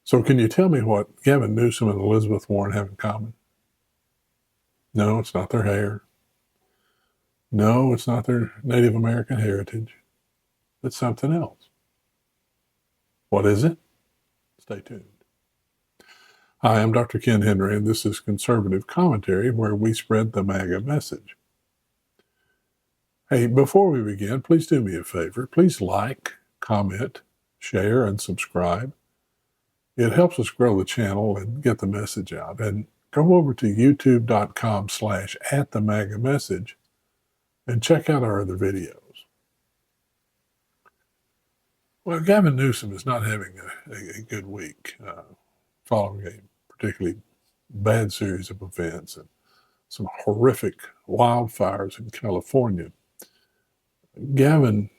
So can you tell me what Gavin Newsom and Elizabeth Warren have in common? No, it's not their hair. No, it's not their Native American heritage. It's something else. What is it? Stay tuned. Hi, I'm Dr. Ken Henry, and this is Conservative Commentary, where we spread the MAGA message. Hey, before we begin, please do me a favor. Please like, comment, share, and subscribe. It helps us grow the channel and get the message out. And go over to youtube.com/@themagamessage and check out our other videos. Well, Gavin Newsom is not having a good week following a particularly bad series of events and some horrific wildfires in California. Gavin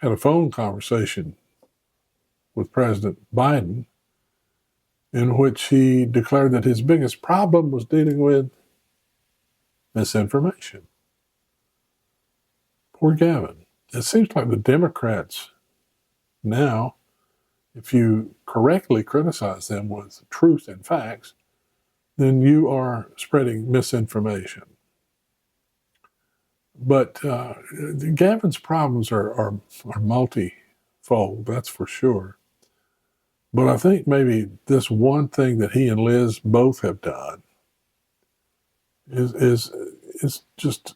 had a phone conversation with President Biden in which he declared that his biggest problem was dealing with misinformation. Poor Gavin. It seems like the Democrats now, if you correctly criticize them with truth and facts, then you are spreading misinformation. But Gavin's problems are multifold, that's for sure. But I think maybe this one thing that he and Liz both have done is just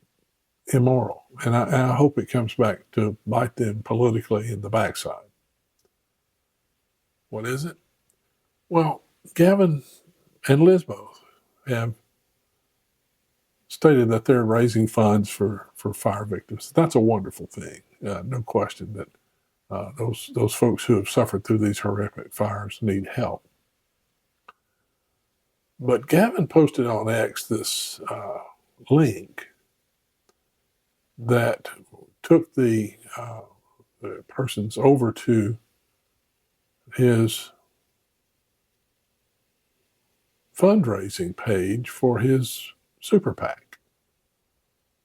immoral. And I hope it comes back to bite them politically in the backside. What is it? Well, Gavin and Liz both have stated that they're raising funds for fire victims. That's a wonderful thing. No question that those folks who have suffered through these horrific fires need help. But Gavin posted on X this link that took the persons over to his fundraising page for his super PAC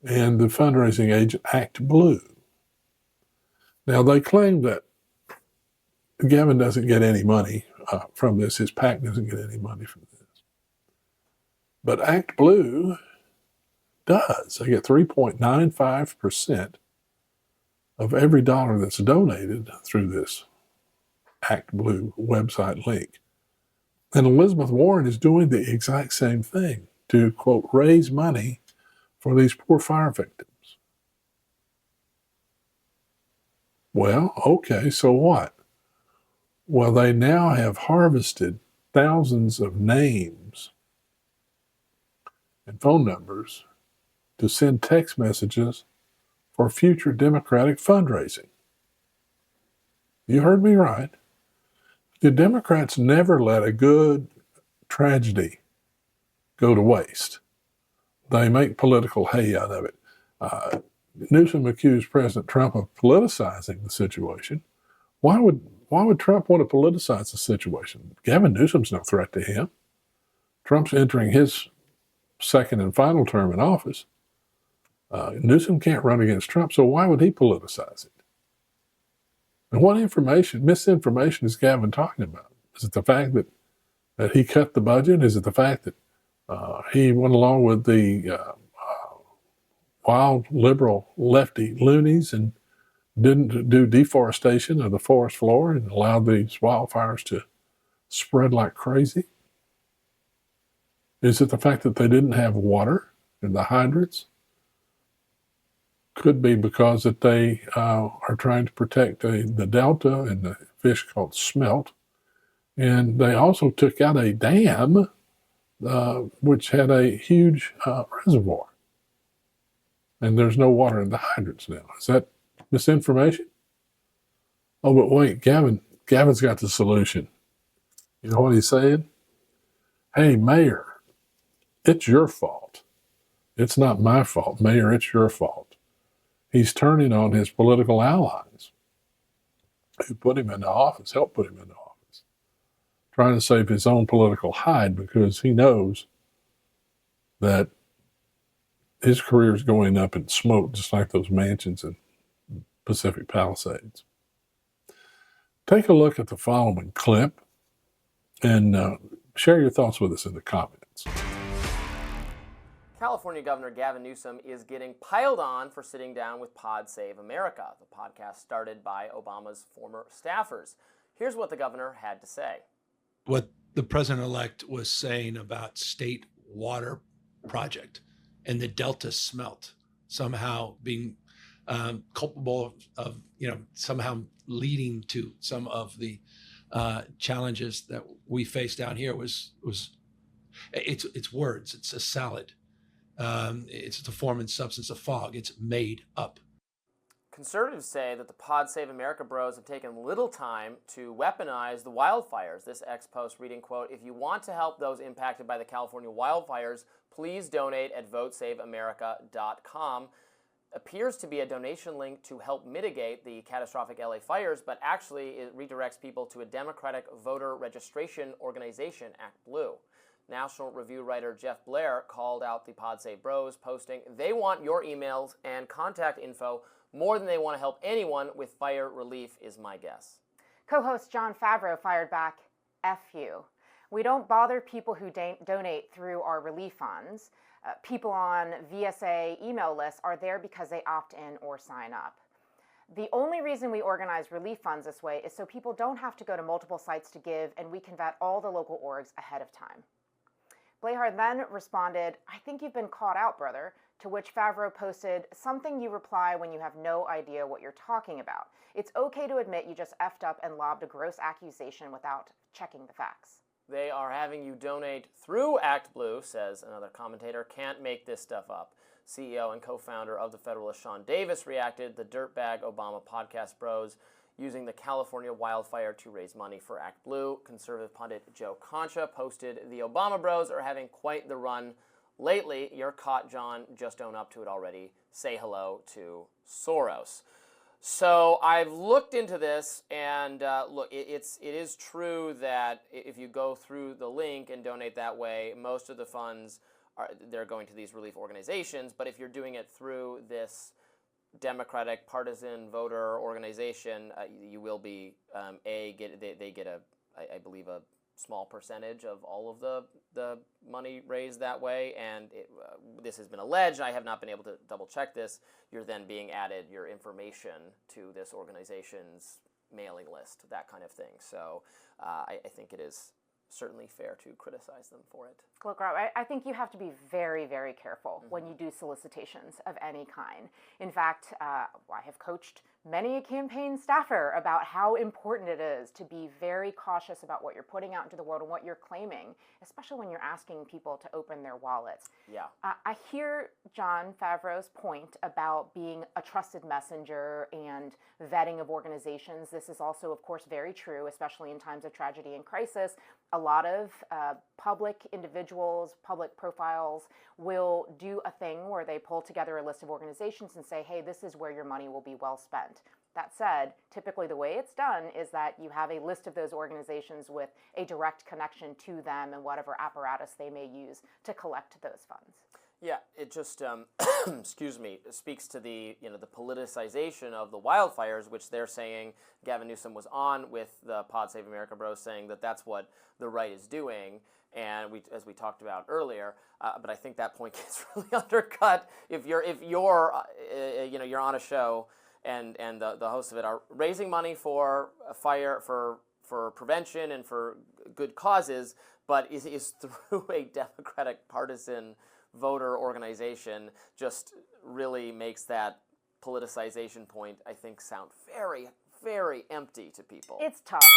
and the fundraising agent Act Blue. Now, they claim that Gavin doesn't get any money from this. His PAC doesn't get any money from this. But Act Blue does. They get 3.95% of every dollar that's donated through this Act Blue website link. And Elizabeth Warren is doing the exact same thing to, quote, raise money for these poor fire victims. Well, okay, so what? Well, they now have harvested thousands of names and phone numbers to send text messages for future Democratic fundraising. You heard me right. The Democrats never let a good tragedy go to waste. They make political hay out of it. Newsom accused President Trump of politicizing the situation. Why would Trump want to politicize the situation? Gavin Newsom's no threat to him. Trump's entering his second and final term in office. Newsom can't run against Trump, so why would he politicize it? And what misinformation is Gavin talking about? Is it the fact that he cut the budget? Is it the fact that he went along with the wild liberal lefty loonies and didn't do deforestation of the forest floor and allowed these wildfires to spread like crazy? Is it the fact that they didn't have water in the hydrants? Could be because that they are trying to protect the delta and the fish called smelt. And they also took out a dam which had a huge reservoir. And there's no water in the hydrants now. Is that misinformation? Oh, but wait, Gavin's got the solution. You know what he's saying? Hey, Mayor, it's your fault. It's not my fault. Mayor, it's your fault. He's turning on his political allies who put him into office, helped put him into office, trying to save his own political hide because he knows that his career is going up in smoke, just like those mansions in Pacific Palisades. Take a look at the following clip And share your thoughts with us in the comments. California Governor Gavin Newsom is getting piled on for sitting down with Pod Save America, the podcast started by Obama's former staffers. Here's what the governor had to say. What the president-elect was saying about state water project and the Delta smelt somehow being culpable of somehow leading to some of the challenges that we face down here was it's words. It's a salad. It's the form and substance of fog. It's made up. Conservatives say that the Pod Save America bros have taken little time to weaponize the wildfires. This ex-post reading, quote, "If you want to help those impacted by the California wildfires, please donate at votesaveamerica.com." Appears to be a donation link to help mitigate the catastrophic LA fires, but actually it redirects people to a Democratic voter registration organization, Act Blue. National Review writer Jeff Blair called out the Pod Save bros, posting, "They want your emails and contact info more than they want to help anyone with fire relief, is my guess." Co-host Jon Favreau fired back, "F you. We don't bother people who donate through our relief funds. People on VSA email lists are there because they opt in or sign up. The only reason we organize relief funds this way is so people don't have to go to multiple sites to give, and we can vet all the local orgs ahead of time." Blair then responded, "I think you've been caught out, brother," to which Favreau posted, "Something you reply when you have no idea what you're talking about. It's okay to admit you just effed up and lobbed a gross accusation without checking the facts." They are having you donate through Act Blue, says another commentator. Can't make this stuff up. CEO and co-founder of the Federalist Sean Davis reacted, "The dirtbag Obama podcast bros using the California wildfire to raise money for Act Blue." Conservative pundit Joe Concha posted, "The Obama bros are having quite the run lately. You're caught, John. Just own up to it already. Say hello to Soros." So I've looked into this, and look, it is true that if you go through the link and donate that way, most of the funds they're going to these relief organizations. But if you're doing it through this Democratic partisan voter organization, you will be they get I believe a small percentage of all of the money raised that way, and this has been alleged. I have not been able to double check this. You're then being added your information to this organization's mailing list, that kind of thing. So I think it is certainly fair to criticize them for it. Look, Rob, I think you have to be very, very careful when you do solicitations of any kind. In fact, I have coached many a campaign staffer about how important it is to be very cautious about what you're putting out into the world and what you're claiming, especially when you're asking people to open their wallets. Yeah. I hear Jon Favreau's point about being a trusted messenger and vetting of organizations. This is also, of course, very true, especially in times of tragedy and crisis. A lot of public individuals, public profiles will do a thing where they pull together a list of organizations and say, hey, this is where your money will be well spent. That said, typically the way it's done is that you have a list of those organizations with a direct connection to them and whatever apparatus they may use to collect those funds. Yeah, it just, excuse me, speaks to the politicization of the wildfires, which they're saying Gavin Newsom was on with the Pod Save America bros, saying that that's what the right is doing, and as we talked about earlier. But I think that point gets really undercut if you're on a show and the hosts of it are raising money for fire for prevention and for good causes, but is through a Democratic partisan voter organization, just really makes that politicization point, I think, sound very, very empty to people. It's tough.